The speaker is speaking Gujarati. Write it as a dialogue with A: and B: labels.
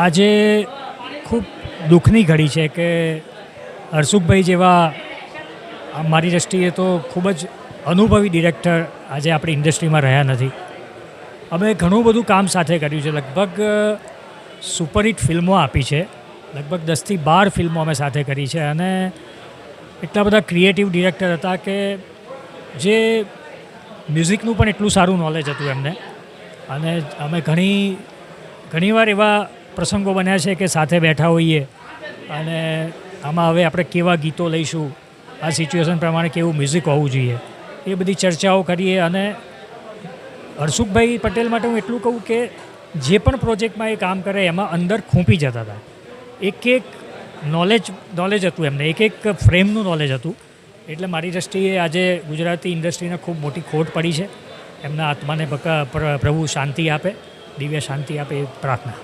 A: આજે ખૂબ દુઃખની ઘડી છે કે હરસુખભાઈ જેવા મારી દૃષ્ટિએ તો ખૂબ જ અનુભવી ડિરેક્ટર આજે આપણી ઇન્ડસ્ટ્રીમાં રહ્યા નથી. અમે ઘણું બધું કામ સાથે કર્યું છે, લગભગ સુપરહિટ ફિલ્મો આપી છે, લગભગ 10થી 12 ફિલ્મો અમે સાથે કરી છે અને એટલા બધા ક્રિએટિવ ડિરેક્ટર હતા કે જે મ્યુઝિકનું પણ એટલું સારું નોલેજ હતું એમને. અને અમે ઘણીવાર એવા પ્રસંગો બન્યા છે કે સાથે બેઠા હોઈએ અને આમાં હવે આપણે કેવા ગીતો લઈશું, આ સિચ્યુએશન પ્રમાણે કેવું મ્યુઝિક હોવું જોઈએ, એ બધી ચર્ચાઓ કરીએ. અને હરસુખભાઈ પટેલ માટે હું એટલું કહું કે જે પણ પ્રોજેક્ટમાં એ કામ કરે એમાં અંદર ખૂંપી જતા હતા. એક નોલેજ હતું એમને, એક ફ્રેમનું નોલેજ હતું. એટલે મારી દૃષ્ટિએ આજે ગુજરાતી ઇન્ડસ્ટ્રીને ખૂબ મોટી ખોટ પડી છે. એમના આત્માને પ્રભુ શાંતિ આપે, દિવ્ય શાંતિ આપે એ પ્રાર્થના.